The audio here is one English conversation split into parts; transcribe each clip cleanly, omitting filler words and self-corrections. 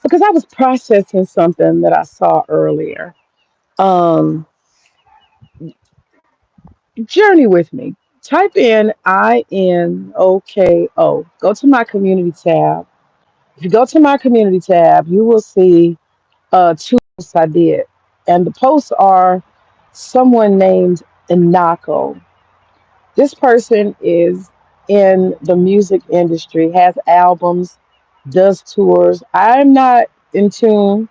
because I was processing something that I saw earlier. Um, Journey with me. Type in INOKO. Go to my community tab. If you go to my community tab, you will see two posts I did. And the posts are someone named Inako. This person is in the music industry, has albums, does tours. I'm not in tune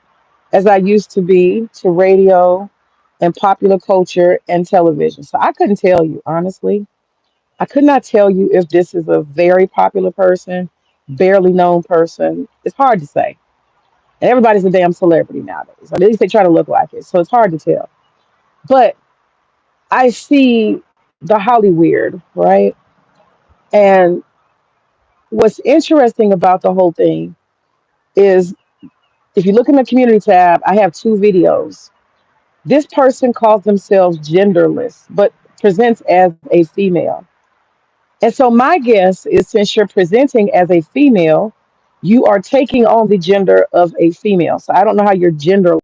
as I used to be to radio and popular culture and television. So I couldn't tell you, honestly. I could not tell you if this is a very popular person, barely known person. It's hard to say. And everybody's a damn celebrity nowadays. At least they try to look like it. So it's hard to tell. But I see the Hollyweird, right? And what's interesting about the whole thing is if you look in the community tab, I have two videos. This person calls themselves genderless, but presents as a female. And so my guess is since you're presenting as a female, you are taking on the gender of a female. So I don't know how you're gender.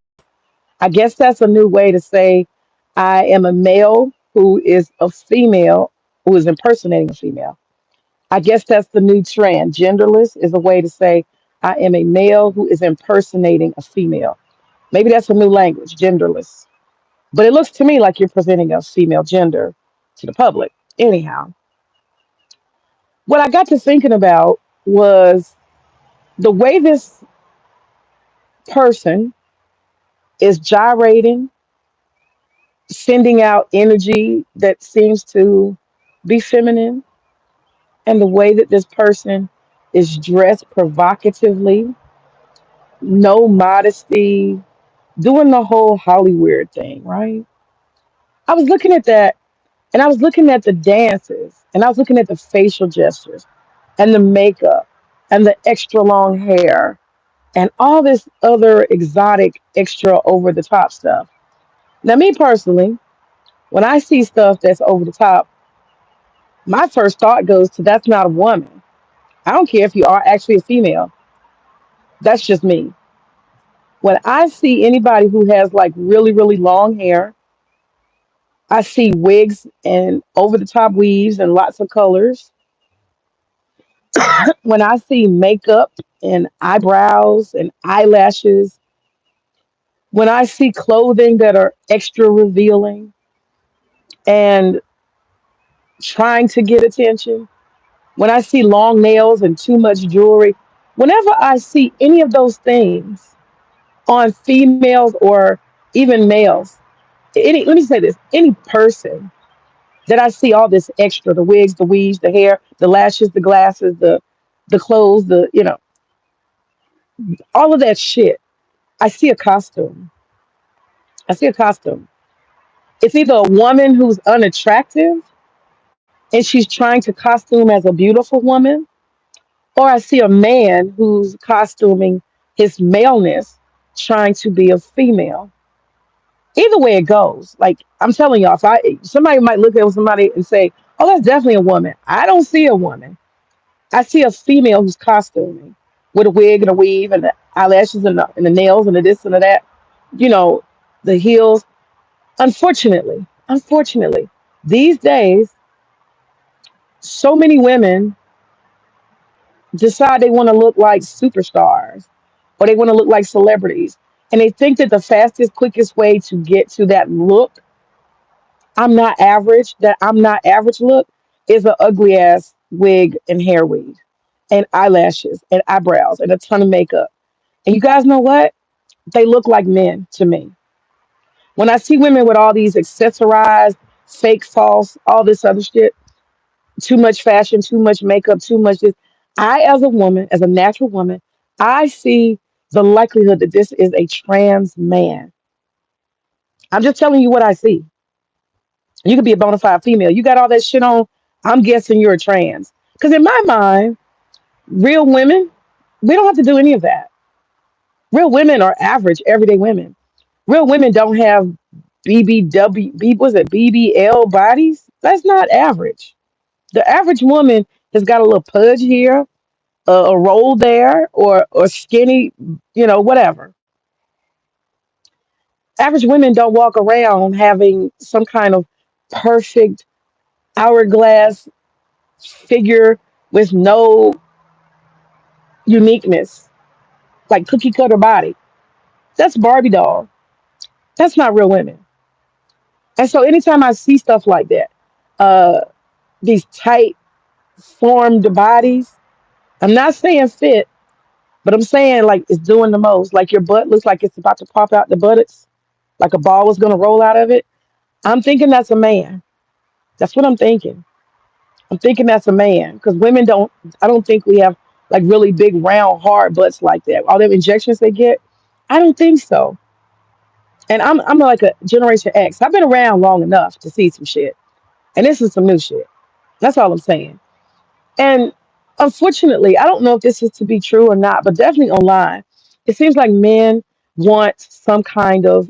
I guess that's a new way to say I am a male who is a female who is impersonating a female. I guess that's the new trend. Genderless is a way to say I am a male who is impersonating a female. Maybe that's a new language, genderless. But it looks to me like you're presenting a female gender to the public. Anyhow, what I got to thinking about was the way this person is gyrating, sending out energy that seems to be feminine, and the way that this person is dressed provocatively, no modesty, doing the whole Hollywood thing, right? I was looking at that and I was looking at the dances and I was looking at the facial gestures and the makeup and the extra long hair and all this other exotic, extra over the top stuff. Now, me personally, when I see stuff that's over the top, my first thought goes to that's not a woman. I don't care if you are actually a female. That's just me. When I see anybody who has like really, really long hair, I see wigs and over the top weaves and lots of colors. When I see makeup and eyebrows and eyelashes, when I see clothing that are extra revealing and trying to get attention, when I see long nails and too much jewelry, whenever I see any of those things on females or even males, let me say this, any person that I see all this extra, the wigs, the weaves, the hair, the lashes, the glasses, the clothes, all of that shit, I see a costume. I see a costume. It's either a woman who's unattractive and she's trying to costume as a beautiful woman, or I see a man who's costuming his maleness trying to be a female. Either way it goes, like I'm telling y'all, if I somebody might look at somebody and say, "Oh, that's definitely a woman." I don't see a woman. I see a female who's costuming with a wig and a weave and the eyelashes and the nails and the this and the that. You know, the heels. Unfortunately, these days, so many women decide they want to look like superstars or they want to look like celebrities. And they think that the fastest, quickest way to get to that look, that I'm not average look, is an ugly ass wig and hair weave and eyelashes and eyebrows and a ton of makeup. And you guys know what? They look like men to me. When I see women with all these accessorized, fake, false, all this other shit, too much fashion, too much makeup, too much this. I, as a woman, as a natural woman, I see the likelihood that this is a trans man. I'm just telling you what I see. You could be a bona fide female. You got all that shit on. I'm guessing you're a trans. Because in my mind, real women, we don't have to do any of that. Real women are average, everyday women. Real women don't have was it BBL bodies? That's not average. The average woman has got a little pudge here, a roll there or skinny, whatever. Average women don't walk around having some kind of perfect hourglass figure with no uniqueness, like cookie cutter body. That's Barbie doll. That's not real women. And so anytime I see stuff like that, uh, these tight formed bodies, I'm not saying fit, but I'm saying like it's doing the most. Like your butt looks like it's about to pop out the buttocks, like a ball was gonna roll out of it. I'm thinking that's a man. That's what I'm thinking. I'm thinking that's a man because women don't. I don't think we have like really big, round, hard butts like that. All them injections they get, I don't think so. And I'm like a Generation X. I've been around long enough to see some shit, and this is some new shit. That's all I'm saying. And unfortunately, I don't know if this is to be true or not, but definitely online, it seems like men want some kind of,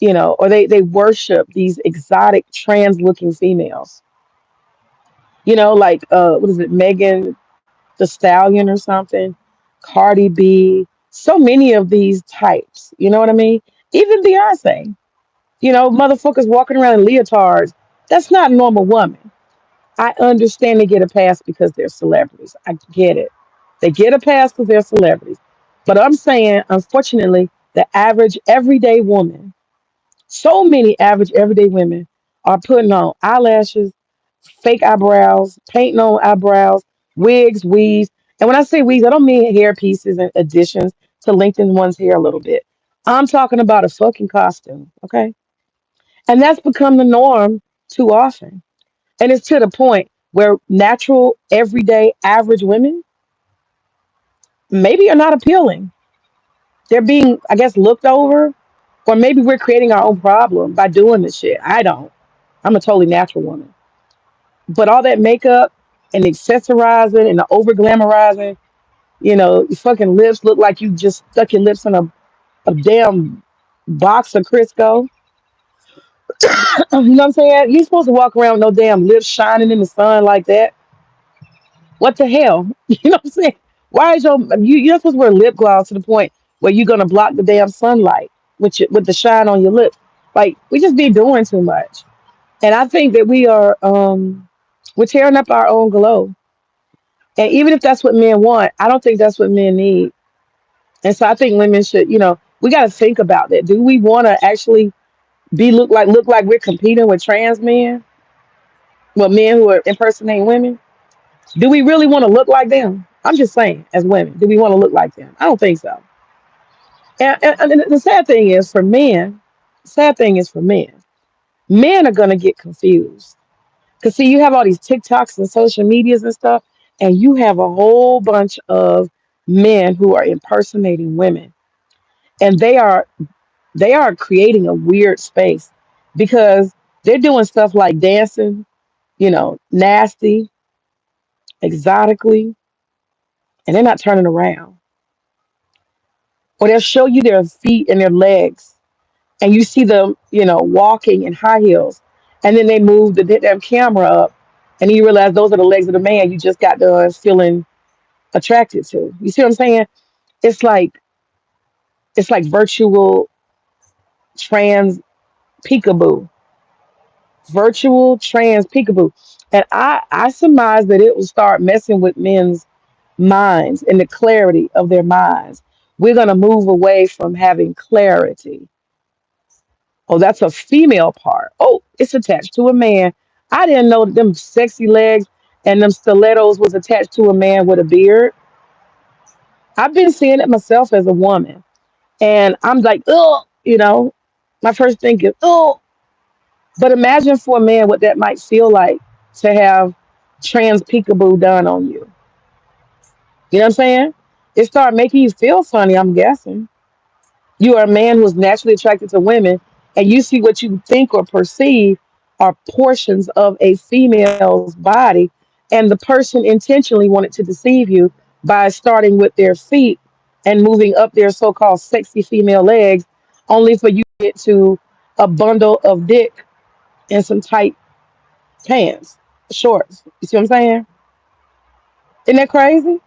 or they worship these exotic trans looking females. Like what is it, Megan the Stallion or something, Cardi B, so many of these types. You know what I mean? Even Beyonce. Motherfuckers walking around in leotards. That's not a normal woman. I understand they get a pass because they're celebrities. I get it. They get a pass because they're celebrities. But I'm saying, unfortunately, the average everyday woman, so many average everyday women are putting on eyelashes, fake eyebrows, painting on eyebrows, wigs, weaves. And when I say wigs, I don't mean hair pieces and additions to lengthen one's hair a little bit. I'm talking about a fucking costume, okay? And that's become the norm too often. And it's to the point where natural, everyday, average women maybe are not appealing. They're being, I guess, looked over, or maybe we're creating our own problem by doing this shit. I don't. I'm a totally natural woman. But all that makeup and accessorizing and the over glamorizing, your fucking lips look like you just stuck your lips in a damn box of Crisco. You know what I'm saying? You're supposed to walk around with no damn lips shining in the sun like that. What the hell? You know what I'm saying? Why is you're supposed to wear lip gloss to the point where you're gonna block the damn sunlight with the shine on your lips? Like we just be doing too much. And I think that we're tearing up our own glow. And even if that's what men want, I don't think that's what men need. And so I think women should, we got to think about that. Do we want to actually look like we're competing with trans men, well, men who are impersonating women? Do we really want to look like them? I'm just saying, as women, do we want to look like them? I don't think so. And the sad thing is for men are gonna get confused. Cause see, you have all these TikToks and social medias and stuff, and you have a whole bunch of men who are impersonating women, and they are creating a weird space because they're doing stuff like dancing, nasty, exotically, and they're not turning around. Or they'll show you their feet and their legs, and you see them, walking in high heels, and then they move the damn camera up, and you realize those are the legs of the man you just got done feeling attracted to. You see what I'm saying? It's like it's like virtual trans peekaboo, virtual trans peekaboo, and I surmise that it will start messing with men's minds and the clarity of their minds. We're gonna move away from having clarity. Oh, that's a female part. Oh, it's attached to a man. I didn't know that them sexy legs and them stilettos was attached to a man with a beard. I've been seeing it myself as a woman. And I'm like, oh, my first thing is, oh, but imagine for a man what that might feel like to have trans peekaboo done on you. You know what I'm saying? It started making you feel funny, I'm guessing. You are a man who is naturally attracted to women, and you see what you think or perceive are portions of a female's body, and the person intentionally wanted to deceive you by starting with their feet and moving up their so-called sexy female legs, only for you to get to a bundle of dick and some tight pants, shorts. You see what I'm saying? Isn't that crazy?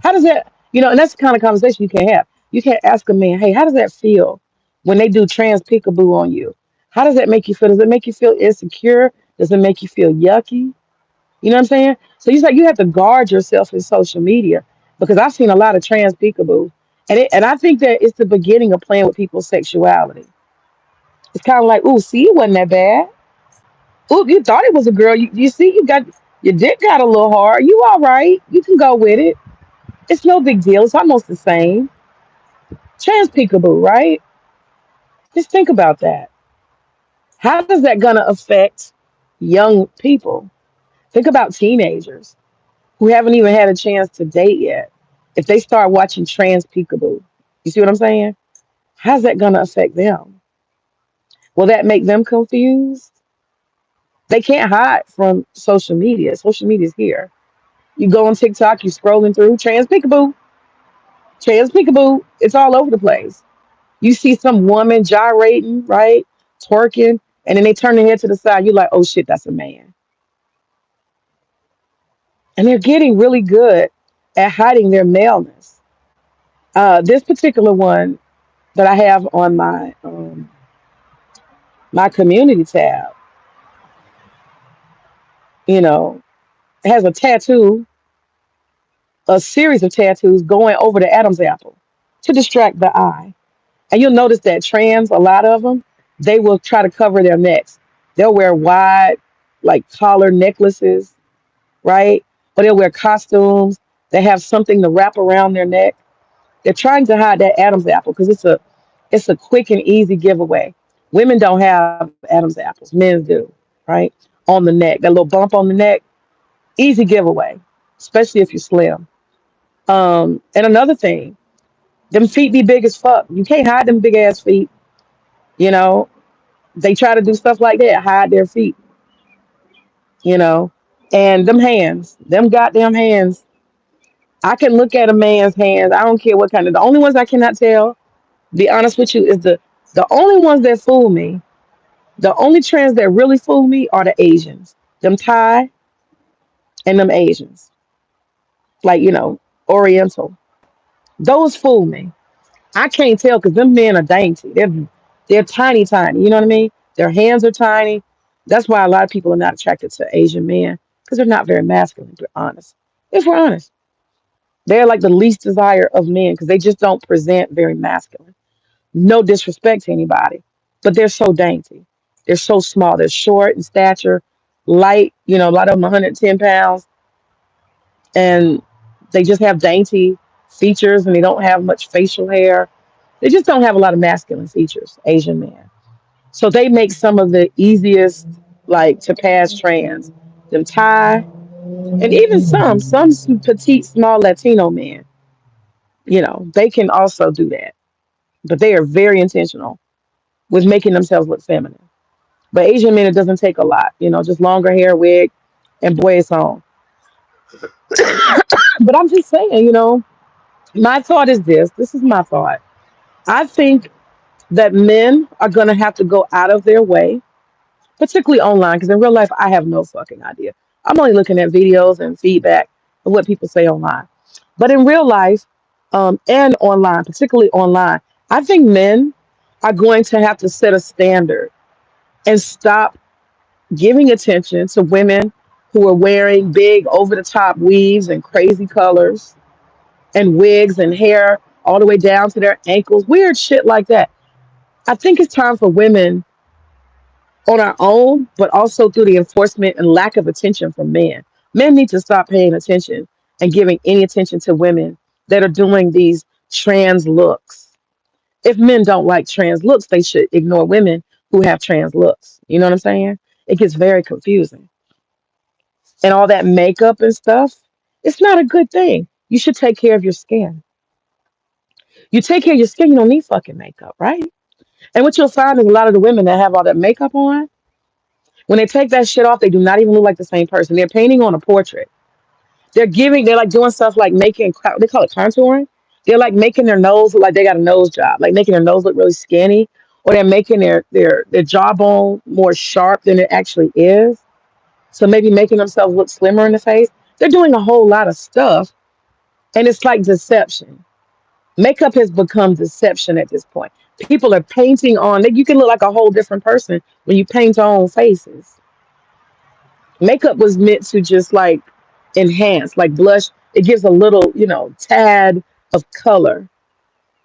How does that, and that's the kind of conversation you can have. You can't ask a man, hey, how does that feel when they do trans peekaboo on you? How does that make you feel? Does it make you feel insecure? Does it make you feel yucky? You know what I'm saying? So you like you have to guard yourself in social media because I've seen a lot of trans peekaboo, and I think that it's the beginning of playing with people's sexuality. It's kind of like, ooh, see, it wasn't that bad. Ooh, you thought it was a girl. You see, you got your dick got a little hard. You all right? You can go with it. It's no big deal. It's almost the same. Trans peekaboo, right? Just think about that. How is that gonna affect young people? Think about teenagers who haven't even had a chance to date yet. If they start watching trans peekaboo, you see what I'm saying? How's that gonna affect them? Will that make them confused? They can't hide from social media. Social media is here. You go on TikTok, you scrolling through trans peekaboo. It's all over the place. You see some woman gyrating, right, twerking, and then they turn their head to the side. You're like, oh shit, that's a man. And they're getting really good at hiding their maleness. This particular one that I have on my community tab, you know, has a tattoo, a series of tattoos going over the Adam's apple to distract the eye. And you'll notice that trans, a lot of them, they will try to cover their necks. They'll wear wide, like collar necklaces, right? Or they'll wear costumes. They have something to wrap around their neck. They're trying to hide that Adam's apple because it's a quick and easy giveaway. Women don't have Adam's apples, men do, right? On the neck, that little bump on the neck, easy giveaway, especially if you're slim. And another thing, them feet be big as fuck. You can't hide them big ass feet. You know, they try to do stuff like that, hide their feet. You know, and them hands, them goddamn hands. I can look at a man's hands. I don't care what kind of. The only ones I cannot tell, be honest with you, is the only ones that fool me. The only trends that really fool me are the Asians, them Thai and them Asians, like Oriental. Those fool me. I can't tell because them men are dainty. They're tiny, tiny. You know what I mean? Their hands are tiny. That's why a lot of people are not attracted to Asian men because they're not very masculine. If we're honest, if we're honest, they're like the least desire of men because they just don't present very masculine. No disrespect to anybody, but they're so dainty. They're so small. They're short in stature, light. A lot of them 110 pounds, and they just have dainty features, and they don't have much facial hair. They just don't have a lot of masculine features. Asian men, so they make some of the easiest like to pass trans. Them Thai, and even some petite, small Latino men. They can also do that, but they are very intentional with making themselves look feminine. But Asian men, it doesn't take a lot, just longer hair, wig, and boy, it's on. But I'm just saying, my thought is this. This is my thought. I think that men are going to have to go out of their way, particularly online, because in real life, I have no fucking idea. I'm only looking at videos and feedback of what people say online. But in real life, and online, particularly online, I think men are going to have to set a standard and stop giving attention to women who are wearing big over the top weaves and crazy colors and wigs and hair all the way down to their ankles, weird shit like that. I think it's time for women on our own, but also through the enforcement and lack of attention from men. Men need to stop paying attention and giving any attention to women that are doing these trans looks. If men don't like trans looks, they should ignore women who have trans looks. You know what I'm saying? It gets very confusing. And all that makeup and stuff, it's not a good thing. You should take care of your skin. You take care of your skin, you don't need fucking makeup, right? And what you'll find is a lot of the women that have all that makeup on, when they take that shit off, they do not even look like the same person. They're painting on a portrait. They're like doing stuff like they call it contouring. They're like making their nose look like they got a nose job, like making their nose look really skinny, or they're making their jawbone more sharp than it actually is. So maybe making themselves look slimmer in the face. They're doing a whole lot of stuff And it's like deception. Makeup has become deception at this point. People are painting on, you can look like a whole different person when you paint on faces. Makeup was meant to just like enhance, like blush. It gives a little, tad of color,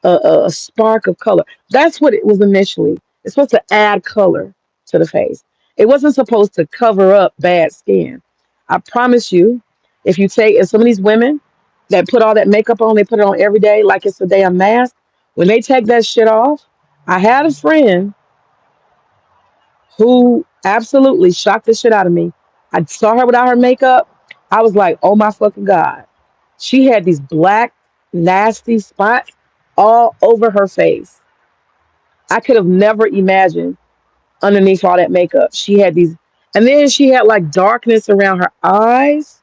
a spark of color. That's what it was initially. It's supposed to add color to the face. It wasn't supposed to cover up bad skin. I promise you, if some of these women that put all that makeup on, they put it on every day like it's a damn mask. When they take that shit off, I had a friend who absolutely shocked the shit out of me. I saw her without her makeup. I was like, oh my fucking God. She had these black, nasty spots all over her face. I could have never imagined underneath all that makeup. She had these, and then she had like darkness around her eyes.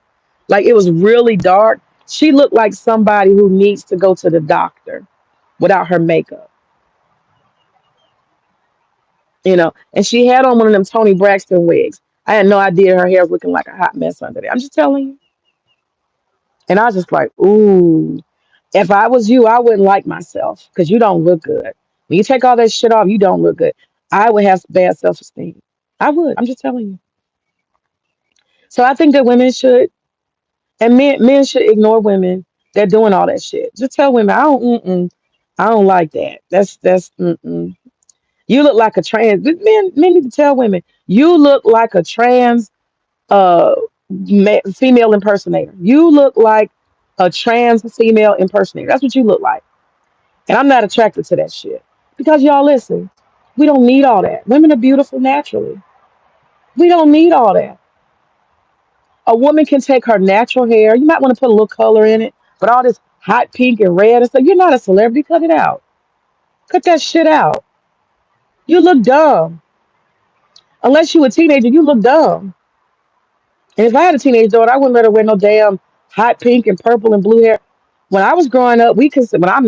Like it was really dark. She looked like somebody who needs to go to the doctor without her makeup, And she had on one of them Tony Braxton wigs. I had no idea her hair was looking like a hot mess under there. I'm just telling you. And I was just like, ooh, if I was you, I wouldn't like myself because you don't look good. When you take all that shit off, you don't look good. I would have bad self esteem. I would. I'm just telling you. So I think that women should, and men should ignore women that doing all that shit. Just tell women, I don't like that. Mm-mm. You look like a trans. Men need to tell women, you look like a trans uh female impersonator. You look like a trans female impersonator. That's what you look like. And I'm not attracted to that shit. Because y'all listen, we don't need all that. Women are beautiful naturally. We don't need all that. A woman can take her natural hair. You might want to put a little color in it, but all this hot pink and red and stuff, you're not a celebrity. Cut it out. Cut that shit out. You look dumb. Unless you a teenager, you look dumb. And if I had a teenage daughter, I wouldn't let her wear no damn hot pink and purple and blue hair. When I was growing up, when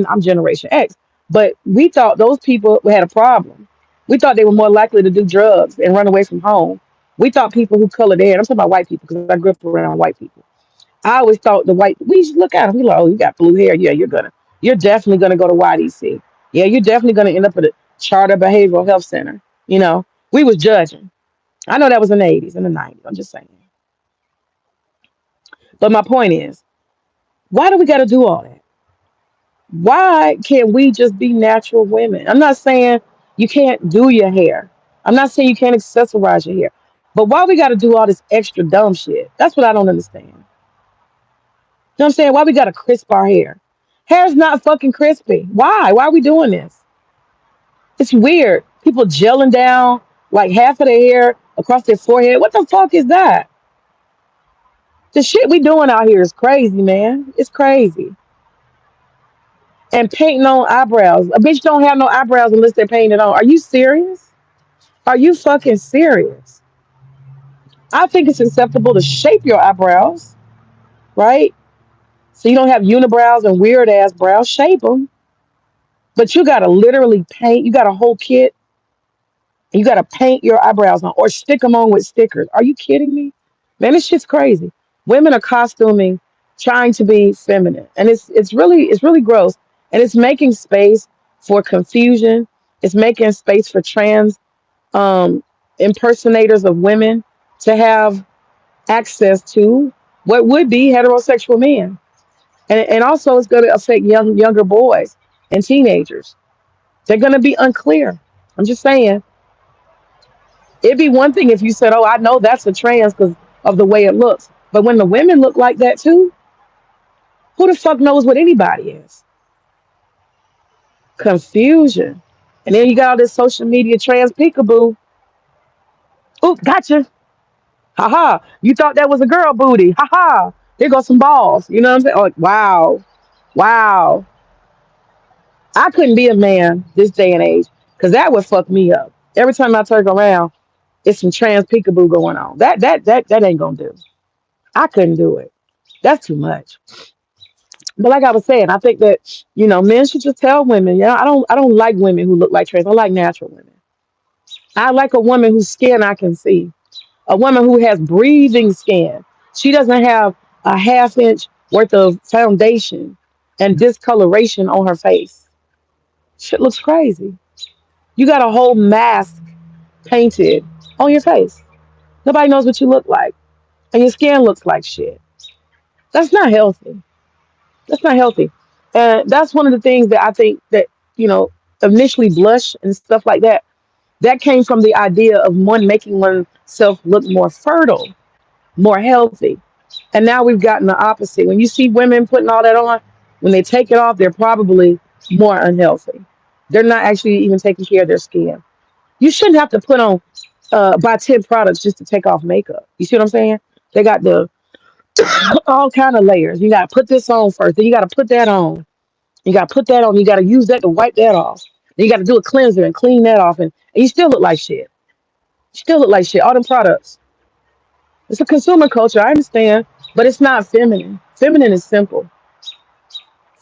I'm Generation X, but we thought those people had a problem. We thought they were more likely to do drugs and run away from home. We thought people who colored their hair, I'm talking about white people because I grew up around white people. I always thought we just look at them, we like, oh, you got blue hair. Yeah, you're definitely gonna go to YDC. Yeah, you're definitely gonna end up at a Charter Behavioral Health Center. We was judging. I know that was in the 80s and the 90s. I'm just saying. But my point is, why do we got to do all that? Why can't we just be natural women? I'm not saying you can't do your hair. I'm not saying you can't accessorize your hair. But why we got to do all this extra dumb shit? That's what I don't understand. You know what I'm saying? Why we got to crisp our hair? Hair's not fucking crispy. Why? Why are we doing this? It's weird. People gelling down like half of their hair across their forehead. What the fuck is that? The shit we doing out here is crazy, man. It's crazy. And painting on eyebrows. A bitch don't have no eyebrows unless they're painted on. Are you serious? Are you fucking serious? I think it's acceptable to shape your eyebrows, right? So you don't have unibrows and weird ass brows. Shape them. But you gotta literally paint. You got a whole kit. And you gotta paint your eyebrows on or stick them on with stickers. Are you kidding me? Man, this shit's crazy. Women are costuming, trying to be feminine, and it's really gross, and it's making space for confusion. It's making space for trans um, impersonators of women to have access to what would be heterosexual men, and also it's going to affect younger boys and teenagers. They're going to be unclear. I'm just saying. It'd be one thing if you said, "Oh, I know that's a trans because of the way it looks," but when the women look like that too, who the fuck knows what anybody is? Confusion. And then you got all this social media trans peekaboo. Oop, gotcha. Haha. You thought that was a girl booty. Haha. Here goes some balls. You know what I'm saying? Like, wow. Wow. I couldn't be a man this day and age because that would fuck me up. Every time I turn around, it's some trans peekaboo going on. That ain't gonna do. I couldn't do it. That's too much. But like I was saying, I think that men should just tell women. Yeah, I don't like women who look like trans. I like natural women. I like a woman whose skin I can see. A woman who has breathing skin. She doesn't have a half inch worth of foundation and discoloration on her face. Shit looks crazy. You got a whole mask painted on your face. Nobody knows what you look like, and your skin looks like shit. That's not healthy. That's not healthy. And that's one of the things that I think that, you know, initially blush and stuff like that, that came from the idea of one making oneself look more fertile, more healthy. And now we've gotten the opposite. When you see women putting all that on, when they take it off, they're probably more unhealthy. They're not actually even taking care of their skin. You shouldn't have to put on buy 10 products just to take off makeup. You see what I'm saying? They got the all kind of layers. You gotta put this on first, then you gotta put that on. You gotta put that on, you gotta use that to wipe that off. Then you gotta do a cleanser and clean that off, and you still look like shit. You still look like shit. All them products. It's a consumer culture, I understand, but it's not feminine. Feminine is simple.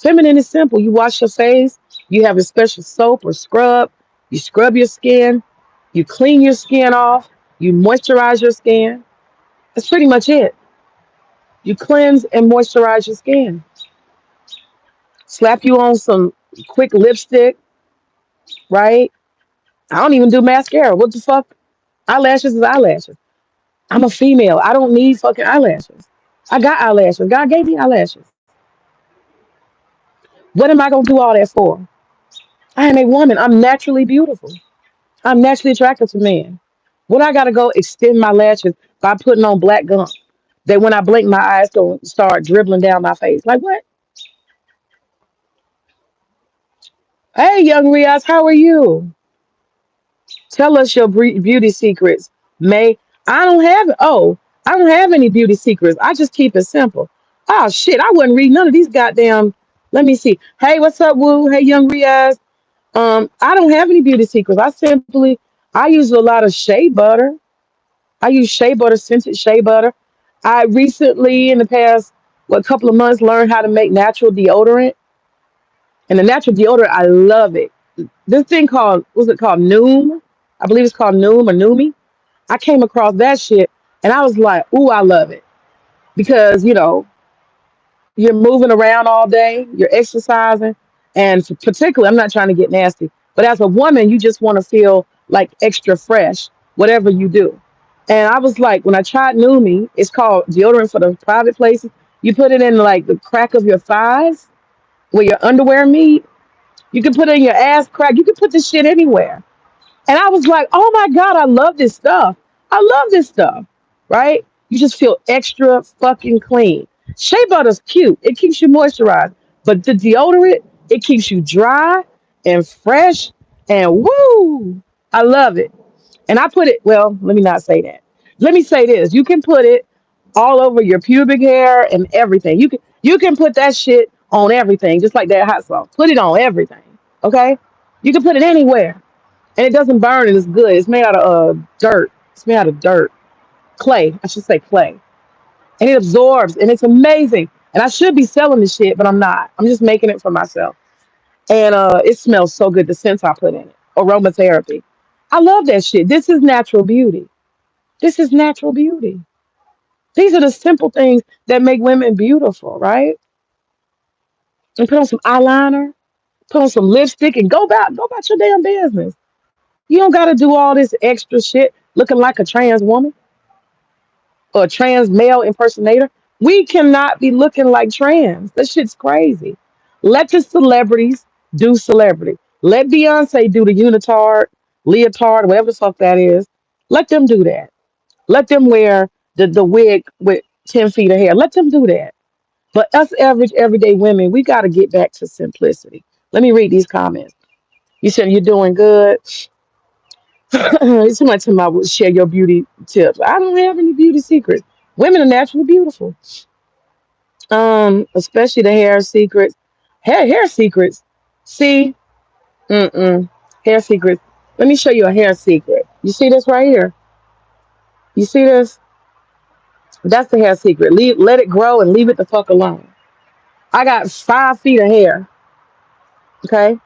Feminine is simple. You wash your face, you have a special soap or scrub, you scrub your skin, you clean your skin off, you moisturize your skin. That's pretty much it. You cleanse and moisturize your skin. Slap you on some quick lipstick, right? I don't even do mascara. What the fuck? Eyelashes is eyelashes. I'm a female. I don't need fucking eyelashes. I got eyelashes. God gave me eyelashes. What am I gonna do all that for? I am a woman. I'm naturally beautiful. I'm naturally attracted to men. When I gotta go extend my lashes by putting on black gum, that when I blink, my eyes don't start dribbling down my face. Like what? Hey, young Riaz, how are you? Tell us your beauty secrets. May I don't have I don't have any beauty secrets. I just keep it simple. Oh shit, I wouldn't read none of these goddamn. Let me see. Hey, what's up, Woo? Hey, young Riaz. I don't have any beauty secrets. I use a lot of shea butter. I use shea butter, scented shea butter. I recently, in the past, couple of months, learned how to make natural deodorant. And the natural deodorant, I love it. This thing called, what's it called? Noom. I believe it's called Noom or Noomi. I came across that shit and I was like, ooh, I love it. Because, you're moving around all day, you're exercising. And particularly, I'm not trying to get nasty, but as a woman, you just want to feel like extra fresh, whatever you do. And I was like, when I tried Noomi, it's called deodorant for the private places. You put it in like the crack of your thighs where your underwear meet. You can put it in your ass crack. You can put this shit anywhere. And I was like, oh my God, I love this stuff. I love this stuff. Right? You just feel extra fucking clean. Shea butter's cute. It keeps you moisturized. But the deodorant, it keeps you dry and fresh and woo. I love it. And I put it, well, let me not say that. Let me say this. You can put it all over your pubic hair and everything. You can put that shit on everything, just like that hot sauce. Put it on everything. Okay? You can put it anywhere. And it doesn't burn and it's good. It's made out of dirt. It's made out of dirt. Clay. I should say clay. And it absorbs and it's amazing. And I should be selling this shit, but I'm not. I'm just making it for myself. And it smells so good, the scents I put in it. Aromatherapy. I love that shit. This is natural beauty. This is natural beauty. These are the simple things that make women beautiful, right? And put on some eyeliner, put on some lipstick, and go about your damn business. You don't gotta do all this extra shit looking like a trans woman or a trans male impersonator. We cannot be looking like trans. That shit's crazy. Let the celebrities do celebrity. Let Beyonce do the unitard, leotard, whatever the fuck that is. Let them do that. Let them wear the wig with 10 feet of hair. Let them do that. But us average everyday women, we got to get back to simplicity. Let me read these comments. You said you're doing good. Somebody to my would share your beauty tips. I don't have any beauty secrets. Women are naturally beautiful. Especially the hair secrets. Hair secrets. See, hair secrets. Let me show you a hair secret. You see this right here? You see this? That's the hair secret. Let it grow and leave it the fuck alone. I got 5 feet of hair. Okay,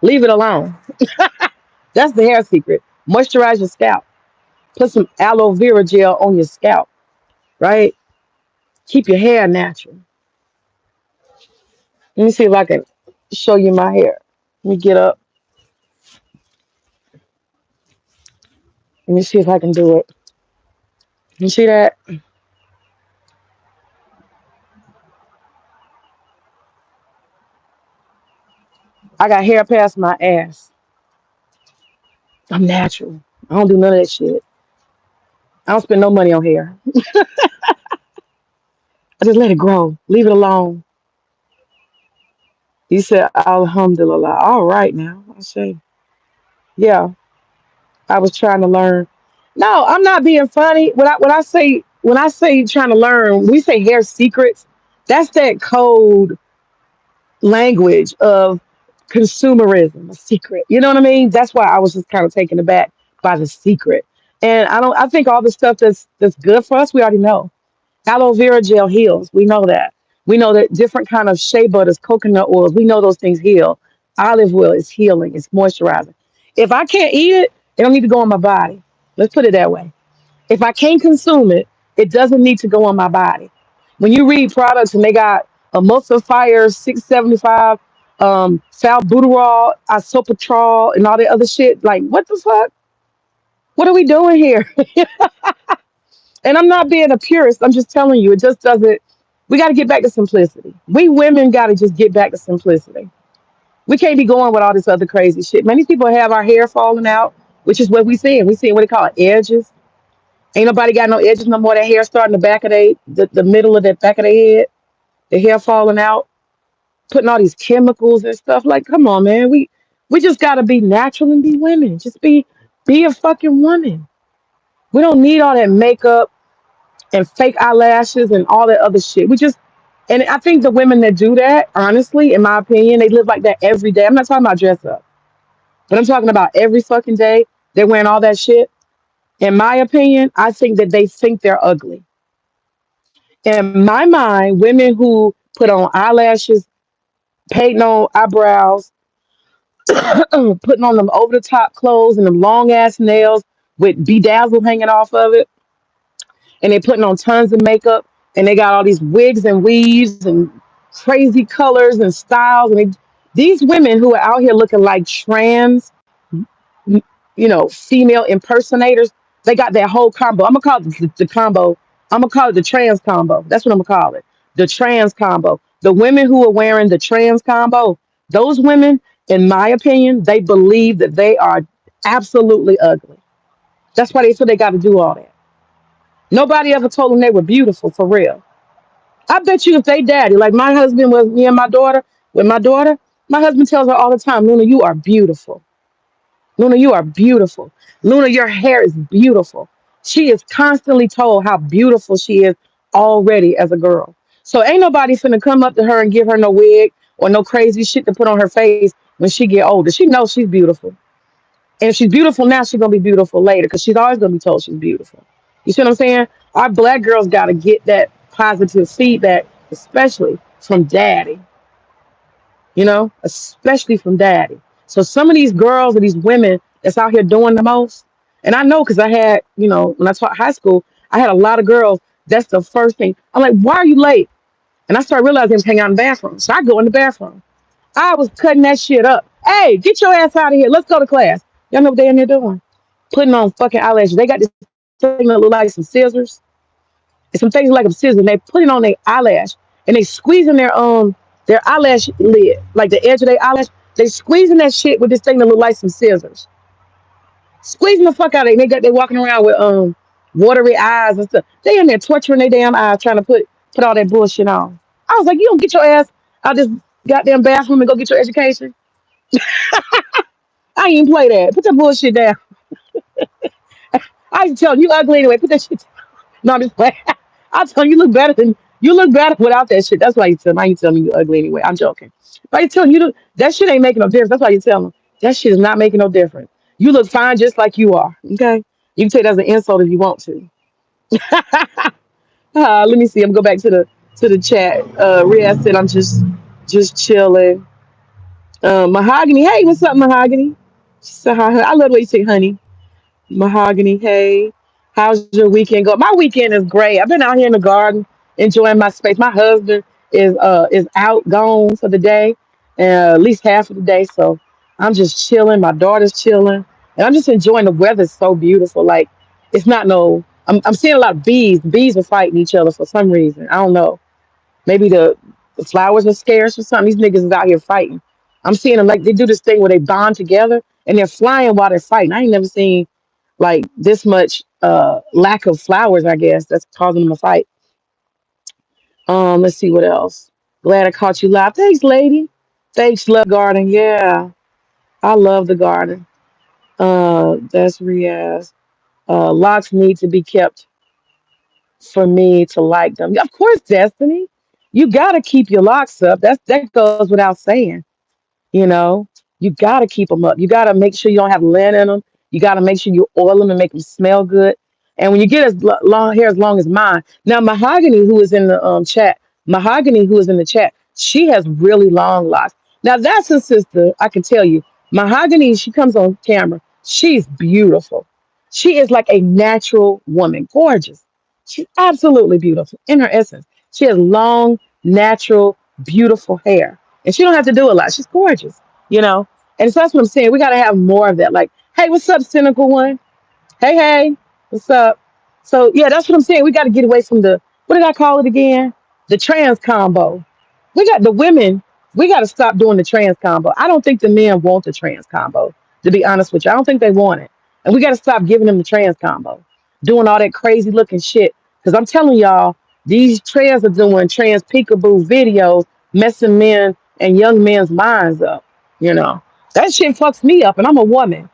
leave it alone. That's the hair secret. Moisturize your scalp. Put some aloe vera gel on your scalp. Right? Keep your hair natural. Let me see if I can show you my hair. Let me get up. Let me see if I can do it. You see that? I got hair past my ass. I'm natural. I don't do none of that shit. I don't spend no money on hair. I just let it grow. Leave it alone. He said, Alhamdulillah. All right now. I say, yeah, I was trying to learn. No, I'm not being funny. When I say trying to learn, we say hair secrets. That's that code language of consumerism, a secret. You know what I mean? That's why I was just kind of taken aback by the secret. And I think all the stuff that's good for us, we already know. Aloe vera gel heals. We know that. We know that different kind of shea butters, coconut oils, we know those things heal. Olive oil is healing, it's moisturizing. If I can't eat it, it don't need to go on my body. Let's put it that way. If I can't consume it, it doesn't need to go on my body. When you read products and they got emulsifiers, 675, salbutamol, isoprostol, and all the other shit, like what the fuck? What are we doing here? And I'm not being a purist. I'm just telling you, it just doesn't. We got to get back to simplicity. We women got to just get back to simplicity. We can't be going with all this other crazy shit. Many people have our hair falling out, which is what we seeing. We seeing what they call it, edges. Ain't nobody got no edges no more. That hair starting the back of the middle of the back of their head, the hair falling out, putting all these chemicals and stuff. Like, come on, man. We just gotta be natural and be women. Just be a fucking woman. We don't need all that makeup and fake eyelashes and all that other shit. And I think the women that do that, honestly, in my opinion, they live like that every day. I'm not talking about dress up, but I'm talking about every fucking day. They're wearing all that shit. In my opinion, I think that they think they're ugly. In my mind, women who put on eyelashes, painting on eyebrows, putting on them over the top clothes and them long ass nails with bedazzle hanging off of it, and they putting on tons of makeup, and they got all these wigs and weaves and crazy colors and styles, and these women who are out here looking like trans, female impersonators, they got that whole combo. I'm gonna call it the combo. I'm gonna call it the trans combo. That's what I'm gonna call it. The trans combo. The women who are wearing the trans combo, those women, in my opinion, they believe that they are absolutely ugly. That's why they feel they got to do all that. Nobody ever told them they were beautiful for real. I bet you if they daddy, like my husband was me and my daughter, with my daughter, my husband tells her all the time, Luna, you are beautiful. Luna, you are beautiful. Luna, your hair is beautiful. She is constantly told how beautiful she is already as a girl. So ain't nobody finna come up to her and give her no wig or no crazy shit to put on her face when she get older. She knows she's beautiful. And if she's beautiful now, she's gonna be beautiful later because she's always gonna be told she's beautiful. You see what I'm saying? Our black girls gotta get that positive feedback, especially from daddy, especially from daddy. So some of these girls and these women that's out here doing the most, and I know because I had, when I taught high school, I had a lot of girls. That's the first thing. I'm like, why are you late? And I started realizing they was hanging out in the bathroom. So I go in the bathroom. I was cutting that shit up. Hey, get your ass out of here. Let's go to class. Y'all know what they in there doing? Putting on fucking eyelashes. They got this thing that look like some scissors. And some things like some scissors. And they put it on their eyelash. And they squeezing their eyelash lid, like the edge of their eyelash. They squeezing that shit with this thing that look like some scissors. Squeezing the fuck out of it. They walking around with watery eyes and stuff. They in there torturing their damn eyes trying to put all that bullshit on. I was like, you don't get your ass out this goddamn bathroom and go get your education. I ain't even play that. Put that bullshit down. I ain't telling you ugly anyway. Put that shit down. No, I'm just playing. I'm telling you look better without that shit. That's why you tell them. I ain't telling you ugly anyway. I'm joking. But I telling you that shit ain't making no difference. That's why you tell them that shit is not making no difference. You look fine just like you are. Okay. You can take it as an insult if you want to. Let me see. I'm gonna go back to the chat. Rhea said I'm just chilling. Mahogany, hey, what's up, Mahogany? She said hi. I love the way you say honey. Mahogany, hey. How's your weekend go? My weekend is great. I've been out here in the garden. enjoying my space. My husband is out gone for the day, at least half of the day. So I'm just chilling. My daughter's chilling, and I'm just enjoying the weather. It's so beautiful. Like it's not no. I'm seeing a lot of bees. The bees are fighting each other for some reason. I don't know. Maybe the flowers are scarce or something. These niggas is out here fighting. I'm seeing them like they do this thing where they bond together and they're flying while they're fighting. I ain't never seen like this much lack of flowers, I guess, that's causing them to fight. Let's see what else. Glad I caught you live. Thanks, lady. Thanks, Love Garden. Yeah. I love the garden. That's Riaz. Locks need to be kept for me to like them. Of course, Destiny. You gotta keep your locks up. That goes without saying. You know, you got to keep them up. You got to make sure you don't have lint in them. You got to make sure you oil them and make them smell good. And when you get as long hair as long as mine, now Mahogany, who is in the chat, Mahogany, who is in the chat, she has really long locks. Now that's her sister. I can tell you, Mahogany. She comes on camera. She's beautiful. She is like a natural woman, gorgeous. She's absolutely beautiful in her essence. She has long, natural, beautiful hair and she don't have to do a lot. She's gorgeous, you know. And so that's what I'm saying. We got to have more of that. Like, hey, what's up, cynical one? Hey, hey, what's up? So yeah, that's what I'm saying. We got to get away from the what did I call it again? The trans combo. We got the women. We got to stop doing the trans combo. I don't think the men want the trans combo. To be honest with you, I don't think they want it, and we got to stop giving them the trans combo, doing all that crazy looking shit. Because I'm telling y'all, these trans are doing trans peekaboo videos, messing men and young men's minds up. You know that shit fucks me up, and I'm a woman.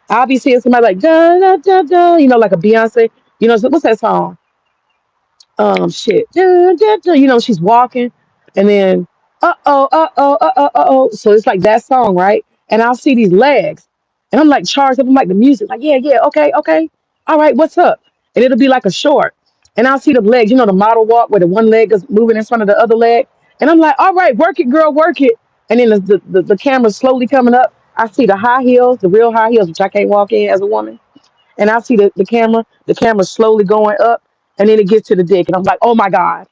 I'll be seeing somebody like da da da da, like a Beyonce. What's that song? Shit, da, da, da. She's walking, and then So it's like that song, right? And I'll see these legs, and I'm like charged up. I'm like the music, like yeah, yeah, okay, okay, all right, what's up? And it'll be like a short, and I'll see the legs. The model walk where the one leg is moving in front of the other leg, and I'm like, all right, work it, girl, work it. And then the camera's slowly coming up. I see the high heels, the real high heels, which I can't walk in as a woman. And I see the camera slowly going up, and then it gets to the dick, and I'm like, oh my god,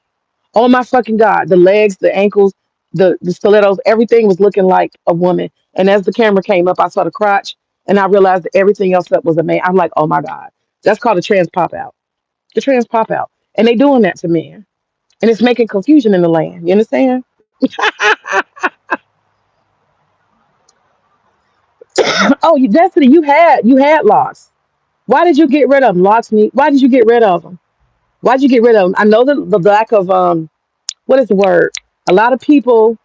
oh my fucking god, the legs, the ankles, the stilettos, everything was looking like a woman. And as the camera came up, I saw the crotch, and I realized that everything else up was a man. I'm like, oh my god, that's called a trans pop out. The trans pop out, and they doing that to men, and it's making confusion in the land. You understand? Oh, Destiny, you had locks. Why did you get rid of them? Why did you get rid of them? Why did you get rid of them? I know the lack of what is the word? A lot of people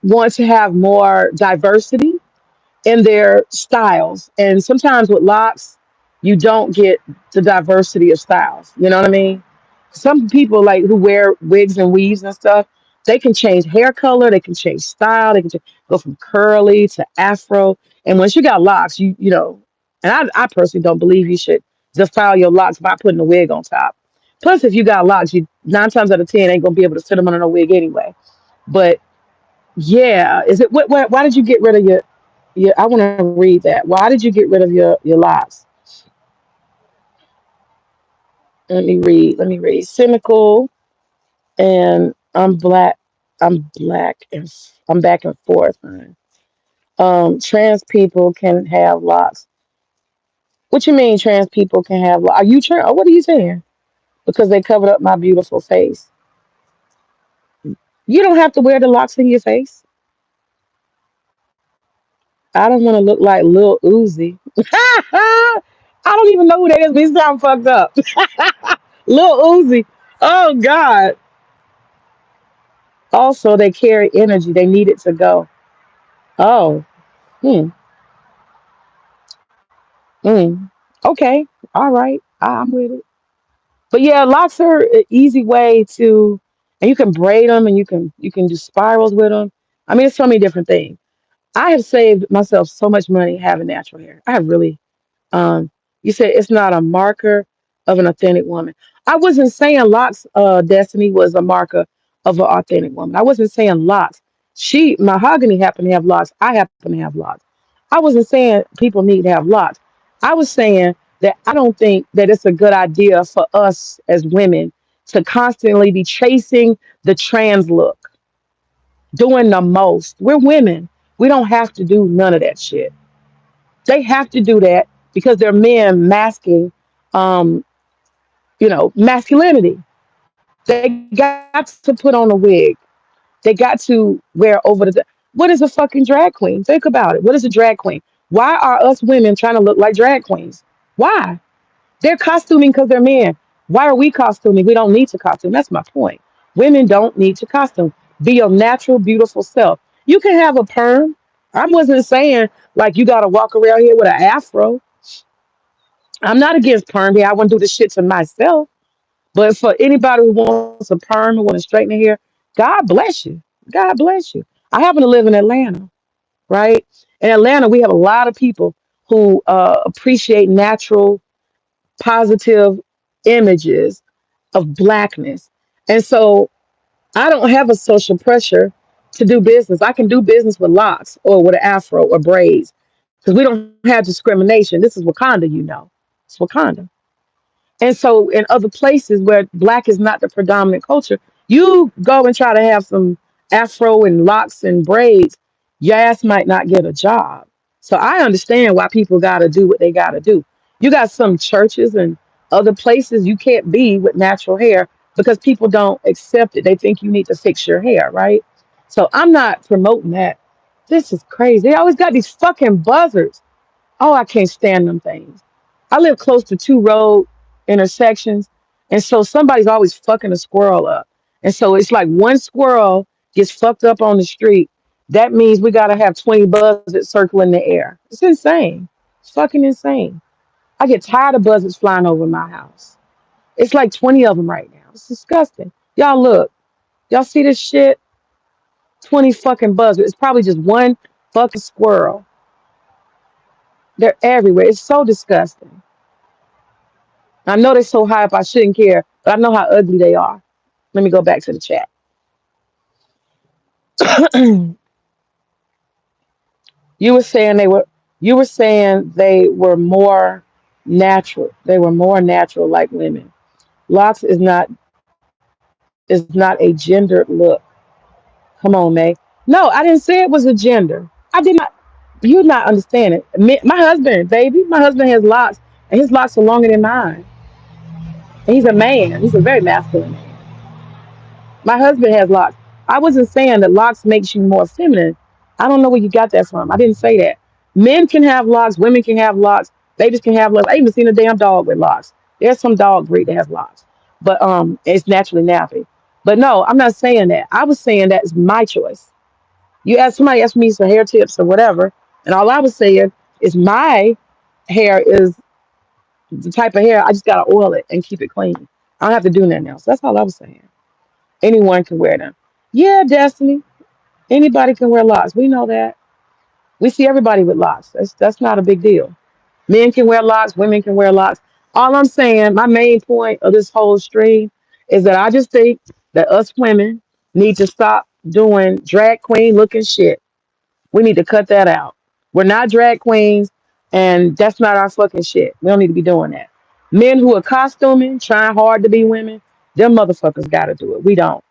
want to have more diversity in their styles, and sometimes with locks, you don't get the diversity of styles. You know what I mean? Some people like who wear wigs and weaves and stuff, they can change hair color, they can change style, they can go from curly to afro. And once you got locks, and I personally don't believe you should defile your locks by putting a wig on top. Plus, if you got locks, you 9 times out of 10 ain't gonna be able to sit them under a wig anyway. But yeah, is it why did you get rid of your I want to read that. Why did you get rid of your locks? Let me read. Cynical and I'm black and I'm back and forth. Trans people can have locks. What you mean trans people can have locks? Are you trans? What are you saying? Because they covered up my beautiful face. You don't have to wear the locks in your face. I don't want to look like Lil Uzi. I don't even know who that is, but he sound fucked up. Lil Uzi. Oh God. Also, they carry energy. They need it to go. Oh. Hmm. Mm. Okay. All right. I'm with it. But yeah, locks are an easy way to, and you can braid them, and you can do spirals with them. I mean, it's so many different things. I have saved myself so much money having natural hair. I have really. Um, you said it's not a marker of an authentic woman. I wasn't saying locks, Destiny was a marker of an authentic woman. I wasn't saying locks. Mahogany happened to have locks. I happen to have locks. I wasn't saying people need to have locks. I was saying that I don't think that it's a good idea for us as women to constantly be chasing the trans look, doing the most. We're women. We don't have to do none of that shit. They have to do that because they're men masking, um, masculinity. They got to put on a wig. They got to wear over the. What is a fucking drag queen? Think about it. What is a drag queen? Why are us women trying to look like drag queens? Why? They're costuming because they're men. Why are we costuming? We don't need to costume. That's my point. Women don't need to costume. Be your natural, beautiful self. You can have a perm. I wasn't saying like you got to walk around here with an afro. I'm not against perm hair. I want to do the shit to myself. But for anybody who wants a perm, who wants to straighten their hair, God bless you. God bless you. I happen to live in Atlanta, right? In Atlanta, we have a lot of people who appreciate natural, positive images of blackness. And so I don't have a social pressure to do business. I can do business with locks or with an afro or braids because we don't have discrimination. This is Wakanda. It's Wakanda. And so in other places where black is not the predominant culture, you go and try to have some afro and locks and braids, your ass might not get a job. So I understand why people got to do what they got to do. You got some churches and other places you can't be with natural hair because people don't accept it. They think you need to fix your hair, right? So I'm not promoting that. This is crazy. They always got these fucking buzzards. Oh, I can't stand them things. I live close to two road intersections, and so somebody's always fucking a squirrel up. And so it's like one squirrel gets fucked up on the street. That means we gotta have 20 buzzards circling the air. It's insane. It's fucking insane. I get tired of buzzards flying over my house. It's like 20 of them right now. It's disgusting. Y'all look. Y'all see this shit? 20 fucking buzzards. It's probably just one fucking squirrel. They're everywhere. It's so disgusting. I know they're so high up I shouldn't care, but I know how ugly they are. Let me go back to the chat. you were saying they were you were saying they were more natural. They were more natural like women. Locks is not a gendered look. Come on, May. No, I didn't say it was a gender. I did not. You're not understanding. My husband, baby, my husband has locks, and his locks are longer than mine. And he's a man. He's a very masculine man. My husband has locks. I wasn't saying that locks makes you more feminine. I don't know where you got that from. I didn't say that. Men can have locks. Women can have locks. Babies can have locks. I even seen a damn dog with locks. There's some dog breed that has locks, but it's naturally nappy. But no, I'm not saying that. I was saying that is my choice. Somebody asked me some hair tips or whatever, and all I was saying is my hair is the type of hair I just gotta oil it and keep it clean. I don't have to do nothing else. That's all I was saying. Anyone can wear them. Yeah, Destiny. Anybody can wear locks. We know that. We see everybody with locks. That's not a big deal. Men can wear locks. Women can wear locks. All I'm saying, my main point of this whole stream is that I just think that us women need to stop doing drag queen looking shit. We need to cut that out. We're not drag queens, and that's not our fucking shit. We don't need to be doing that. Men who are costuming, trying hard to be women, them motherfuckers got to do it. We don't.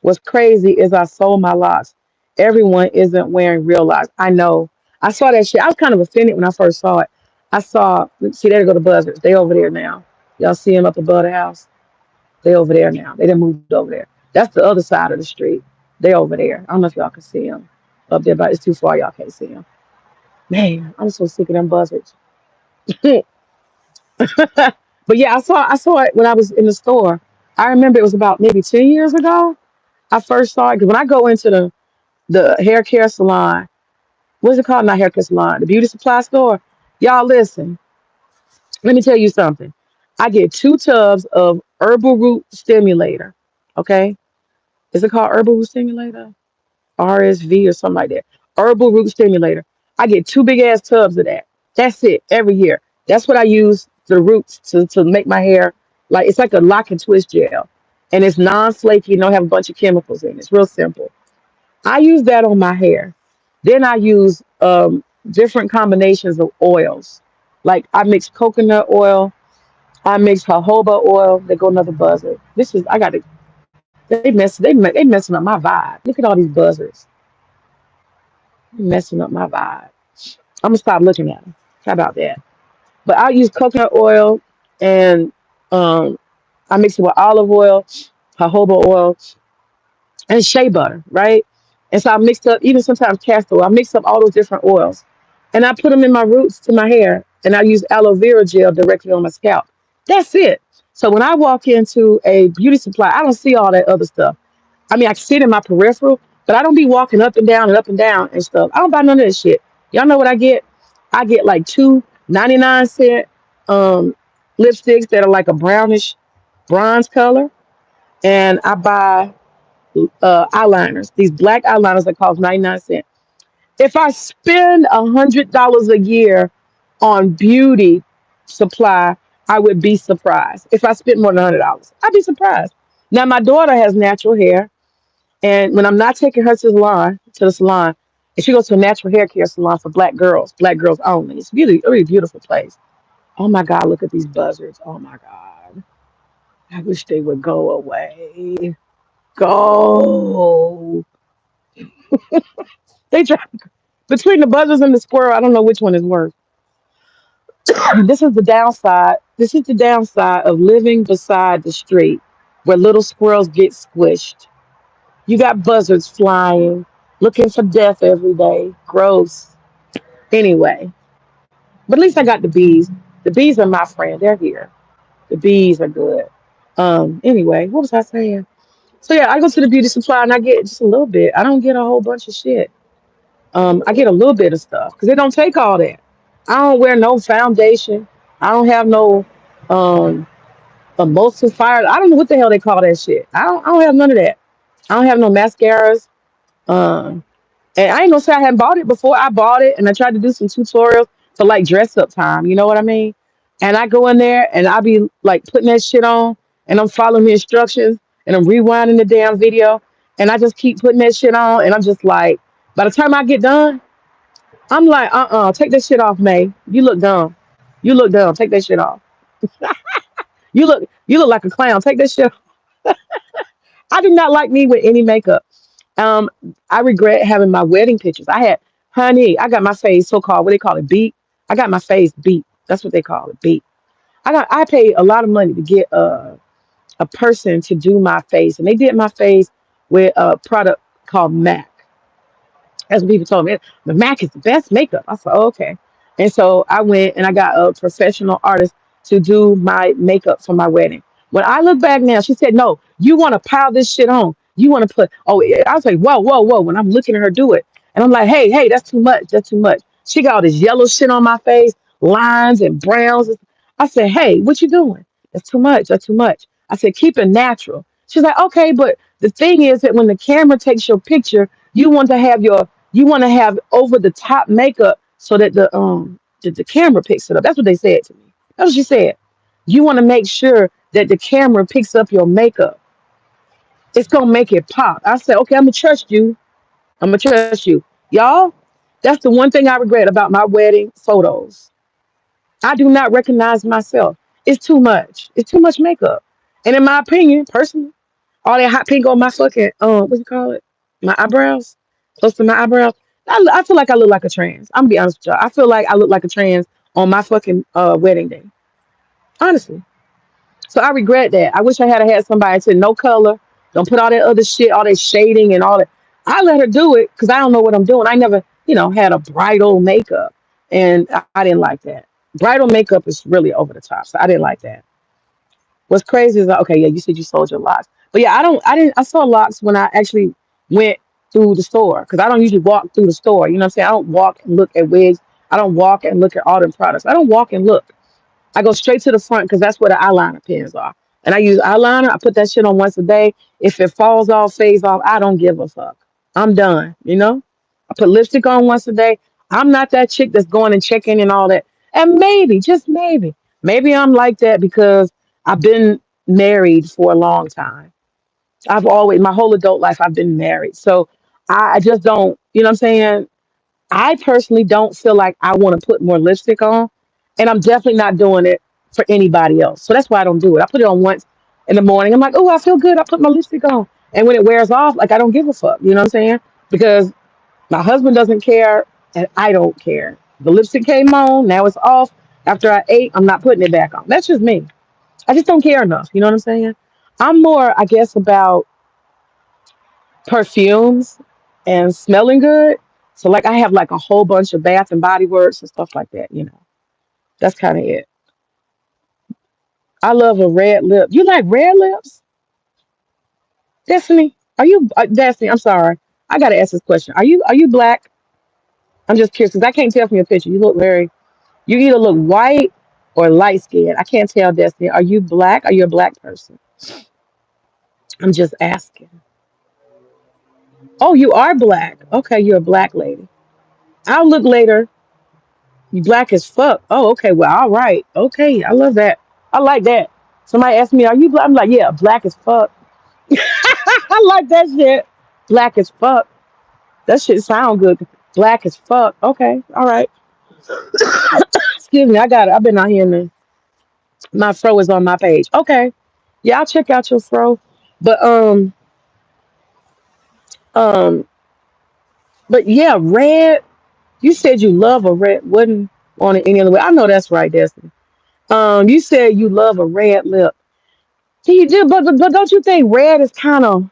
What's crazy is I sold my locks. Everyone isn't wearing real locks. I know. I saw that shit. I was kind of offended when I first saw it. I saw, see, there go the buzzards. They over there now. Y'all see them up above the house? They over there now. They done moved over there. That's the other side of the street. They over there. I don't know if y'all can see them up there, but it's too far. Y'all can't see them. Man, I'm so sick of them buzzards. But yeah, I saw it when I was in the store. I remember it was about maybe 10 years ago. I first saw it because when I go into the hair care salon. What's it called? Not hair care salon. The beauty supply store. Y'all listen. Let me tell you something. I get 2 tubs of herbal root stimulator. Okay. Is it called herbal root stimulator? RSV or something like that. Herbal root stimulator. I get 2 big ass tubs of that. That's it every year. That's what I use the roots to make my hair like it's like a lock and twist gel. And it's non-flaky, don't have a bunch of chemicals in it. It's real simple. I use that on my hair. Then I use different combinations of oils. Like I mix coconut oil, I mix jojoba oil. They go another buzzer. This is I got to. They messing up my vibe. Look at all these buzzers. They messing up my vibe. I'm gonna stop looking at them. How about that? But I use coconut oil and um, I mix it with olive oil, jojoba oil, and shea butter, right? And so I mixed up even sometimes castor oil. I mix up all those different oils, and I put them in my roots to my hair, and I use aloe vera gel directly on my scalp. That's it. So when I walk into a beauty supply, I don't see all that other stuff. I mean, I can see it in my peripheral, but I don't be walking up and down and stuff. I don't buy none of this shit. Y'all know what I get? I get like two 99 cent um, lipsticks that are like a brownish bronze color, and I buy eyeliners. These black eyeliners that cost 99 cents. If I spend $100 a year on beauty supply, I would be surprised. If I spent more than $100, I'd be surprised. Now my daughter has natural hair, and when I'm not taking her to the salon, and she goes to a natural hair care salon for black girls only. It's really a really beautiful place. Oh my God, look at these buzzards. Oh my God. I wish they would go away. Go. They try between the buzzards and the squirrel, I don't know which one is worse. This is the downside. This is the downside of living beside the street where little squirrels get squished. You got buzzards flying, looking for death every day. Gross. Anyway, but at least I got the bees. The bees are my friend. They're here. The bees are good. Anyway, what was I saying? So yeah, I go to the beauty supply and I get just a little bit. I don't get a whole bunch of shit. I get a little bit of stuff because it don't take all that. I don't wear no foundation. I don't have no um emulsifier. I don't know what the hell they call that shit. I don't have none of that. I don't have no mascaras. Um, and I ain't gonna say I hadn't bought it before. I bought it and I tried to do some tutorials for like dress up time. You know what I mean? And I go in there and I be like putting that shit on and I'm following the instructions and I'm rewinding the damn video and I just keep putting that shit on and I'm just like, by the time I get done, I'm like, take that shit off, May. You look dumb. You look dumb. Take that shit off. You look like a clown. Take that shit off. I do not like me with any makeup. Um, I regret having my wedding pictures. Honey, I got my face so called what they call it beat. I got my face beat. That's what they call it, beat. I paid a lot of money to get a person to do my face, and they did my face with a product called MAC. That's what people told me. The Mac is the best makeup. I said, oh, okay. And so I went and I got a professional artist to do my makeup for my wedding. When I look back now, she said, no, you want to pile this shit on. You want to put, oh, yeah. I was like, whoa, whoa, whoa. When I'm looking at her do it. And I'm like, hey, hey, that's too much. That's too much. She got all this yellow shit on my face, lines and browns. I said, hey, what you doing? That's too much. That's too much. I said, keep it natural. She's like, okay, but the thing is that when the camera takes your picture, you want to have your you want to have over the top makeup so that the camera picks it up. That's what they said to me. That's what she said. You want to make sure that the camera picks up your makeup. It's gonna make it pop. I said, okay, I'm gonna trust you. I'm gonna trust you. Y'all, that's the one thing I regret about my wedding photos. I do not recognize myself. It's too much. It's too much makeup. And in my opinion, personally, all that hot pink on my fucking what you call it? My eyebrows, close to my eyebrows. I feel like I look like a trans. I'm gonna be honest with y'all. I feel like I look like a trans on my fucking wedding day. Honestly. So I regret that. I wish I had somebody to no color. Don't put all that other shit, all that shading and all that. I let her do it because I don't know what I'm doing. I never, had a bridal makeup, and I didn't like that. Bridal makeup is really over the top, so I didn't like that. What's crazy is that okay, yeah, you said you sold your locks, but yeah, I didn't. I saw locks when I actually went through the store because I don't usually walk through the store. You know what I'm saying? I don't walk and look at wigs. I don't walk and look at all them products. I don't walk and look. I go straight to the front because that's where the eyeliner pens are. And I use eyeliner. I put that shit on once a day. If it falls off, fades off, I don't give a fuck. I'm done. I put lipstick on once a day. I'm not that chick that's going and checking and all that. And maybe, just maybe I'm like that because I've been married for a long time. My whole adult life, I've been married. So I just don't, you know what I'm saying? I personally don't feel like I want to put more lipstick on. And I'm definitely not doing it for anybody else. So that's why I don't do it. I put it on once in the morning. I'm like, oh, I feel good. I put my lipstick on. And when it wears off, like I don't give a fuck. You know what I'm saying? Because my husband doesn't care and I don't care. The lipstick came on, now it's off. After I ate, I'm not putting it back on. That's just me. I just don't care enough. You know what I'm saying? I'm more, I guess, about perfumes and smelling good. So like I have like a whole bunch of Bath and Body Works and stuff like that. That's kind of it. I love a red lip. You like red lips, Destiny? Are you Destiny? I'm sorry. I gotta ask this question. Are you black? I'm just curious because I can't tell from your picture. You look very. You either look white or light skinned. I can't tell, Destiny. Are you black? Are you a black person? I'm just asking. Oh, you are black. Okay, you're a black lady. I'll look later. You black as fuck. Oh, okay. Well, all right. Okay, I love that. I like that. Somebody asked me, "Are you black?" I'm like, "Yeah, black as fuck." I like that shit. Black as fuck. That shit sound good. Black as fuck. Okay, all right. Excuse me. I got it. I've been out here and my fro is on my page. Okay. Yeah, I'll check out your fro. But um but yeah, red. You said you love a red. Wouldn't want it any other way. I know that's right, Destiny. You said you love a red lip. Do you do? But don't you think red is kind of?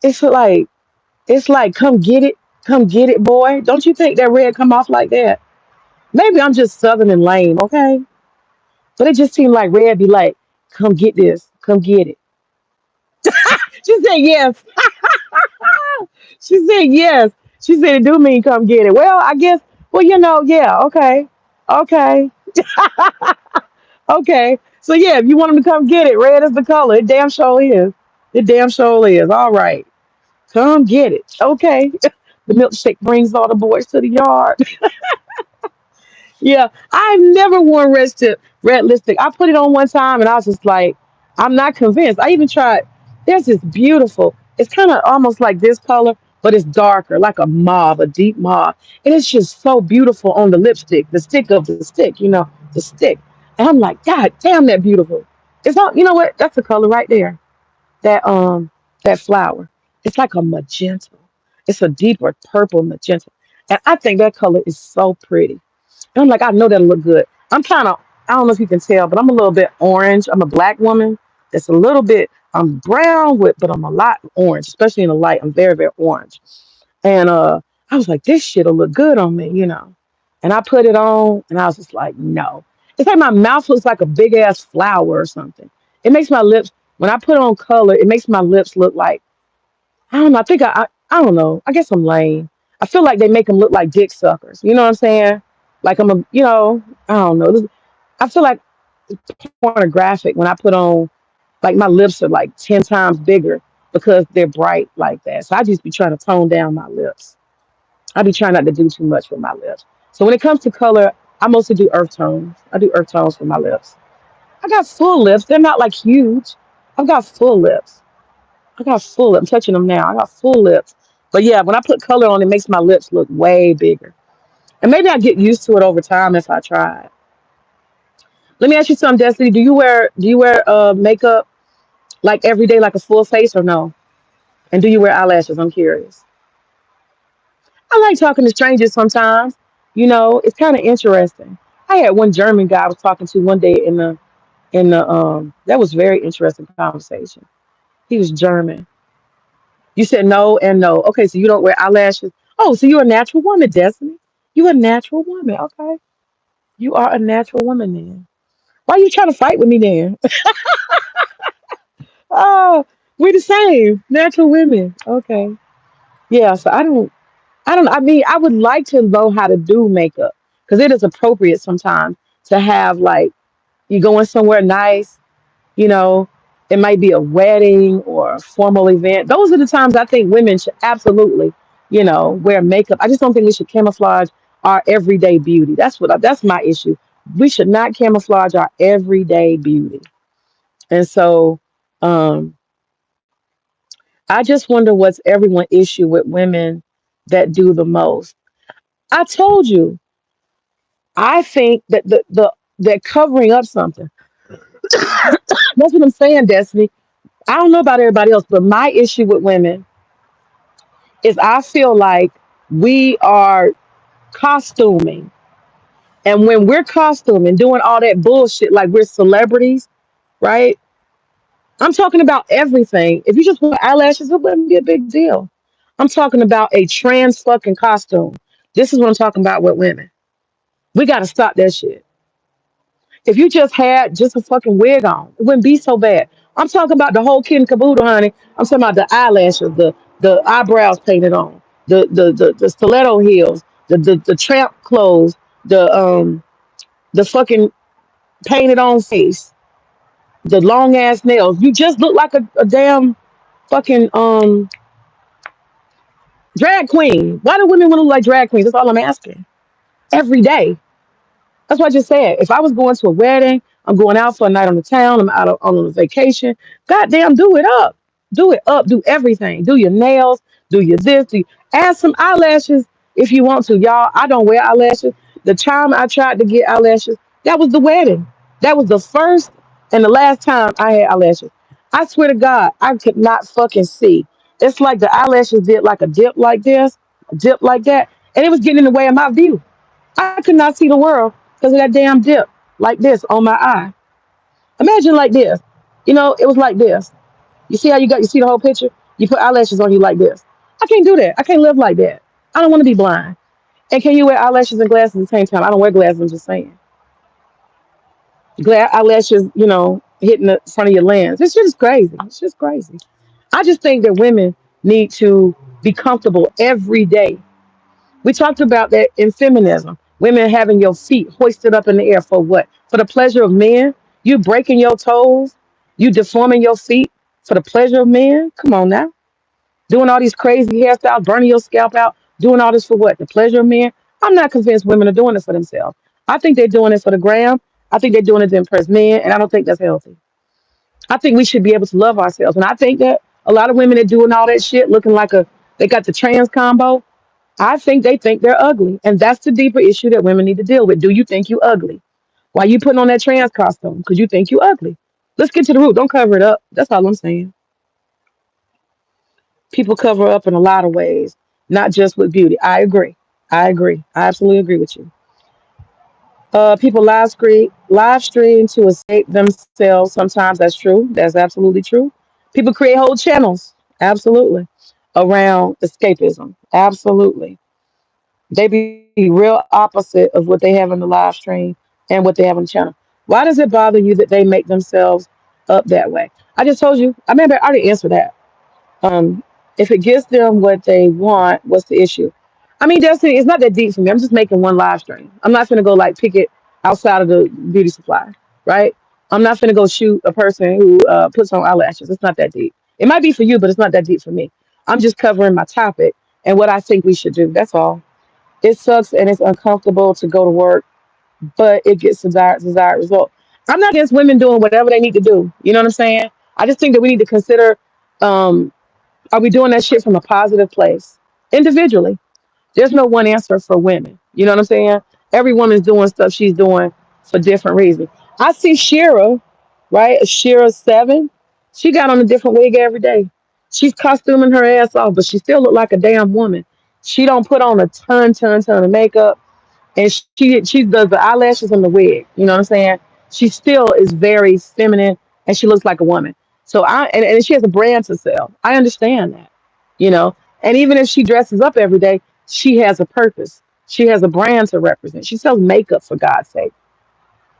It's like come get it, boy. Don't you think that red come off like that? Maybe I'm just southern and lame, okay? But it just seemed like red be like, come get this, come get it. She said yes. She said yes. She said it do mean come get it. Well, I guess. Well, yeah. Okay, okay, okay. So yeah, if you want them to come get it, red is the color. It damn sure is. It damn sure is. All right, come get it. Okay. The milkshake brings all the boys to the yard. Yeah, I've never worn red lipstick. I put it on one time and I was just like, I'm not convinced. I even tried. There's this beautiful. It's kind of almost like this color, but it's darker, like a mauve, a deep mauve, and it's just so beautiful on the lipstick, the stick of the stick, the stick. And I'm like, God damn, that beautiful. It's not. You know what? That's the color right there. That flower. It's like a magenta. It's a deeper purple magenta, and I think that color is so pretty. And I'm like, I know that'll look good. I'm kind of, I don't know if you can tell, but I'm a little bit orange. I'm a black woman. That's a little bit, I'm brown but I'm a lot orange, especially in the light. I'm very, very orange. And I was like, this shit'll look good on me. And I put it on and I was just like, no. It's like my mouth looks like a big ass flower or something. It makes my lips, when I put on color, it makes my lips look like I don't know. I think I don't know. I guess I'm lame. I feel like they make them look like dick suckers. You know what I'm saying? Like I don't know. I feel like pornographic when I put on, like my lips are like 10 times bigger because they're bright like that. So I just be trying to tone down my lips. I be trying not to do too much with my lips. So when it comes to color, I mostly do earth tones. I do earth tones for my lips. I got full lips. They're not like huge. I've got full lips. I got full lip. I'm touching them now. I got full lips. But yeah, when I put color on, it makes my lips look way bigger. And maybe I get used to it over time if I try it. Let me ask you something, Destiny. Do you wear makeup like every day, like a full face, or no? And do you wear eyelashes? I'm curious. I like talking to strangers sometimes. It's kind of interesting. I had one German guy I was talking to one day in the that was very interesting conversation. He was German. You said no and no. Okay, so you don't wear eyelashes. Oh, so you're a natural woman, Destiny. You're a natural woman. Okay. You are a natural woman then. Why are you trying to fight with me then? Oh, we're the same. Natural women. Okay. Yeah, so I mean, I would like to know how to do makeup because it is appropriate sometimes to have like you going somewhere nice. you know, it might be a wedding or a formal event. Those are the times I think women should absolutely, wear makeup. I just don't think we should camouflage our everyday beauty. That's my issue. We should not camouflage our everyday beauty. And so um I just wonder what's everyone issue with women that do the most. I told you, I think that the They're covering up something. That's what I'm saying, Destiny. I don't know about everybody else, but my issue with women is I feel like we are costuming. And when we're costuming, doing all that bullshit like we're celebrities, right? I'm talking about everything. If you just wear eyelashes, it wouldn't be a big deal. I'm talking about a trans fucking costume. This is what I'm talking about with women. We got to stop that shit. If you just had just a fucking wig on, it wouldn't be so bad. I'm talking about the whole kid and caboodle, honey. I'm talking about the eyelashes, the eyebrows painted on, the stiletto heels, the tramp clothes, the fucking painted on face, the long ass nails. You just look like a damn fucking drag queen. Why do women want to look like drag queens? That's all I'm asking. Every day. That's what I just said. If I was going to a wedding, I'm going out for a night on the town, I'm out on a vacation. Goddamn, do it up. Do it up. Do everything. Do your nails. Do your this. Add some eyelashes if you want to. Y'all, I don't wear eyelashes. The time I tried to get eyelashes, that was the wedding. That was the first and the last time I had eyelashes. I swear to God, I could not fucking see. It's like the eyelashes did like a dip like this, a dip like that, and it was getting in the way of my view. I could not see the world because of that damn dip like this on my eye. Imagine like this. It was like this. You see how you see the whole picture? You put eyelashes on you like this. I can't do that. I can't live like that. I don't want to be blind. And can you wear eyelashes and glasses at the same time? I don't wear glasses, I'm just saying. Eyelashes, hitting the front of your lens. It's just crazy. It's just crazy. I just think that women need to be comfortable every day. We talked about that in feminism. Women having your feet hoisted up in the air for what? For the pleasure of men? You breaking your toes? You deforming your feet for the pleasure of men? Come on now. Doing all these crazy hairstyles, burning your scalp out, doing all this for what? The pleasure of men? I'm not convinced women are doing it for themselves. I think they're doing it for the gram. I think they're doing it to impress men, and I don't think that's healthy. I think we should be able to love ourselves. And I think that a lot of women are doing all that shit looking like they got the trans combo. I think they're ugly. And that's the deeper issue that women need to deal with. Do you think you ugly? Why you putting on that trans costume? Because you think you ugly. Let's get to the root. Don't cover it up. That's all I'm saying. People cover up in a lot of ways, not just with beauty. I agree. I agree. I absolutely agree with you. People live stream to escape themselves. Sometimes that's true. That's absolutely true. People create whole channels. Absolutely. Around escapism. Absolutely. They be real opposite of what they have in the live stream and what they have on the channel. Why does it bother you that they make themselves up that way? I just told you. I remember I already answered that. Um, if it gives them what they want, what's the issue? I mean, Destiny, it's not that deep for me. I'm just making one live stream. I'm not gonna go like pick it outside of the beauty supply, right? I'm not gonna go shoot a person who puts on eyelashes. It's not that deep. It might be for you, but it's not that deep for me. I'm just covering my topic and what I think we should do. That's all. It sucks and it's uncomfortable to go to work, but it gets desired result. I'm not against women doing whatever they need to do. You know what I'm saying? I just think that we need to consider, um, are we doing that shit from a positive place individually? There's no one answer for women. You know what I'm saying? Every woman's doing stuff she's doing for different reasons. I see Shira, right? Shira 7. She got on a different wig every day. She's costuming her ass off, but she still look like a damn woman. She don't put on a ton of makeup, and she does the eyelashes and the wig. You know what I'm saying? She still is very feminine, and she looks like a woman. So and she has a brand to sell. I understand that, you know. And even if she dresses up every day, she has a purpose. She has a brand to represent. She sells makeup for God's sake.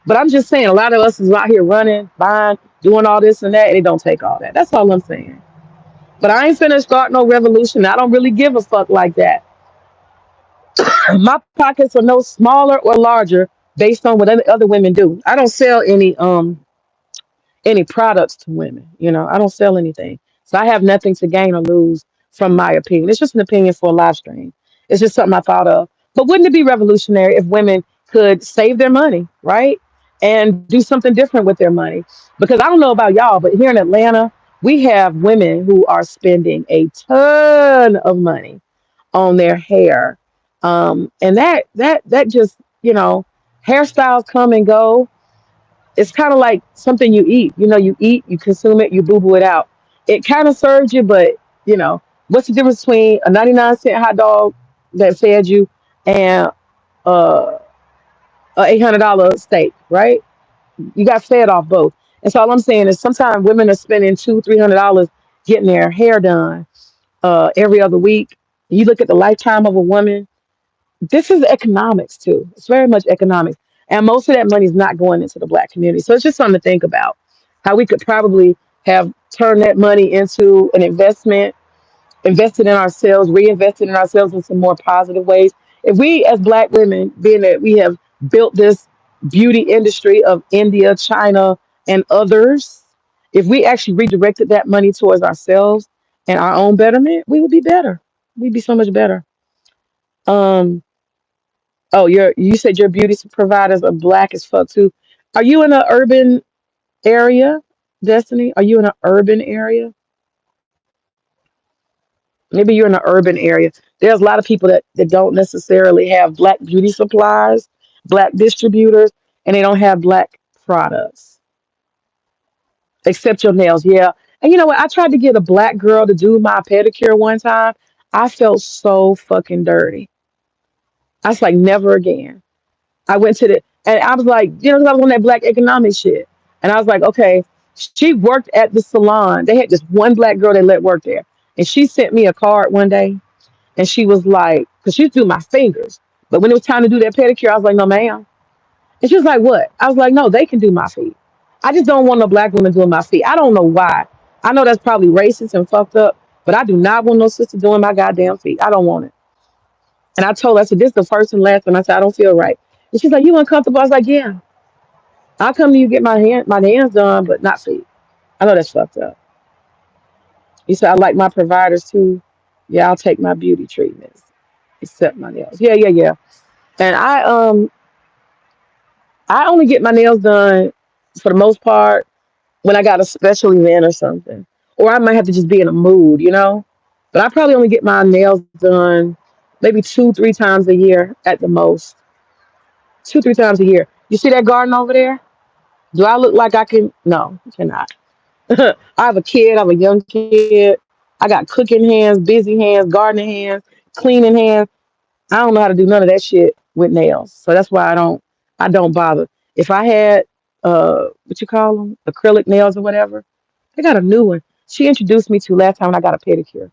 But I'm just saying, a lot of us is out here running, buying, doing all this and that, and it don't take all that. That's all I'm saying. But I ain't finna start no revolution. I don't really give a fuck like that. My pockets are no smaller or larger based on what other women do. I don't sell any products to women. I don't sell anything. So I have nothing to gain or lose from my opinion. It's just an opinion for a live stream. It's just something I thought of. But wouldn't it be revolutionary if women could save their money, right? And do something different with their money? Because I don't know about y'all, but here in Atlanta, we have women who are spending a ton of money on their hair. And that just, Hairstyles come and go. It's kind of like something you eat. You know, you eat, you consume it, you boo boo it out. It kind of serves you, but you know, what's the difference between a 99-cent hot dog that fed you and uh, a $800 steak, right? You got fed off both. And so all I'm saying is sometimes women are spending $200-300 getting their hair done every other week. You look at the lifetime of a woman. This is economics too. It's very much economics. And most of that money is not going into the black community. So it's just something to think about. How we could probably have turned that money into an investment, invested in ourselves, reinvested in ourselves in some more positive ways. If we as black women, being that we have built this beauty industry of India, China, and others, if we actually redirected that money towards ourselves and our own betterment, we would be better. We'd be so much better. Um, Oh, you said your beauty providers are black as fuck too. Are you in an urban area, Destiny? Are you in an urban area? Maybe you're in an urban area. There's a lot of people that don't necessarily have black beauty supplies, black distributors, and they don't have black products, except your nails. Yeah. And you know what? I tried to get a black girl to do my pedicure one time. I felt so fucking dirty. I was like, never again. I went to the and I was like, you know, 'cause I was on that black economic shit. And I was like, okay, she worked at the salon. They had just one black girl that let work there. And she sent me a card one day and she was like, because she used to do my fingers. But when it was time to do that pedicure, I was like, no, ma'am. And she was like, what? I was like, no, they can do my feet. I just don't want no black woman doing my feet. I don't know why. I know that's probably racist and fucked up, but I do not want no sister doing my goddamn feet. I don't want it. And I told her, I said, this is the first and last time. I said, I don't feel right. And she's like, you uncomfortable? I was like, yeah. I'll come to you get my hands done, but not feet. I know that's fucked up. You said I like my providers too. Yeah, I'll take my beauty treatments, except my nails. Yeah, yeah, yeah. And I only get my nails done for the most part when I got a special event or something. Or I might have to just be in a mood, you know? But I probably only get my nails done maybe 2, 3 times a year at the most. 2, 3 times a year. You see that garden over there? Do I look like I can? No, I cannot. I have a kid. I have a young kid. I got cooking hands, busy hands, gardening hands, cleaning hands. I don't know how to do none of that shit with nails. So that's why I don't bother. If I had what you call them, acrylic nails or whatever, I got a new one. She introduced me to last time when I got a pedicure.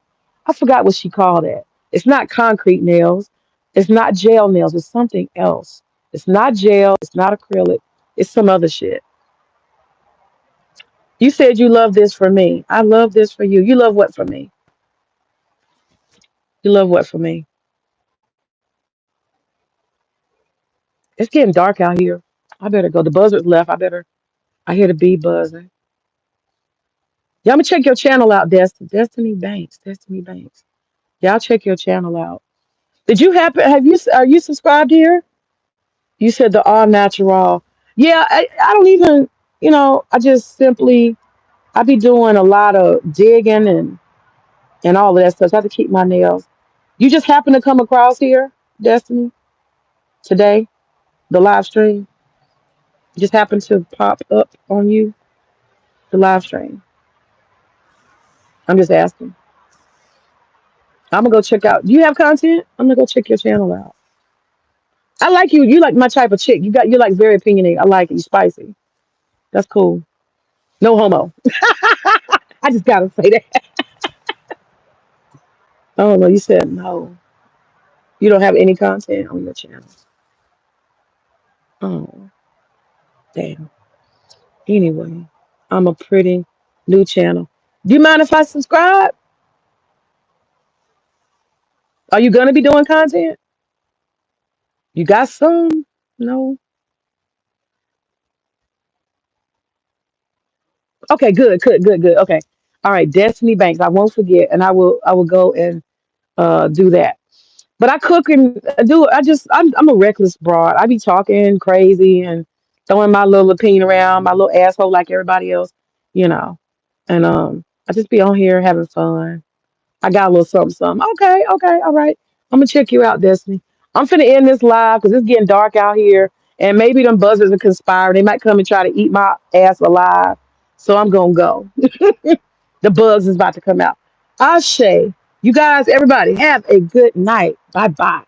I forgot what she called that. It's not concrete nails. It's not gel nails. It's something else. It's not gel. It's not acrylic. It's some other shit. You said you love this for me. I love this for you. You love what for me? You love what for me? It's getting dark out here. I better go. The buzzard's left. I hear the bee buzzing. Y'all me check your channel out, Destiny Banks. Destiny Banks. Y'all check your channel out. Did you happen are you subscribed here? You said the all natural. Yeah, I don't even I just simply I be doing a lot of digging and all of that stuff. So I have to keep my nails. You just happen to come across here, Destiny, today? The live stream just happened to pop up on you. The live stream. I'm just asking. I'm gonna go check out. Do you have content? I'm gonna go check your channel out. I like you. You like my type of chick. You're like very opinionated. I like it. You spicy. That's cool. No homo. I just gotta say that. Oh no, you said no. You don't have any content on your channel. Oh damn. Anyway, I'm a pretty new channel. Do you mind if I subscribe? Are you gonna be doing content? You got some? No. Okay, good, good, good, good. Okay. All right, Destiny Banks. I won't forget and I will go and do that. But I cook and do I'm a reckless broad. I be talking crazy and throwing my little opinion around, my little asshole like everybody else, you know. And I just be on here having fun. I got a little something, something. Okay, all right. I'm gonna check you out, Destiny. I'm finna end this live because it's getting dark out here, And maybe them buzzards are conspiring. They might come and try to eat my ass alive. So I'm gonna go. The buzz is about to come out. Ashe. You guys, everybody, have a good night. Bye bye.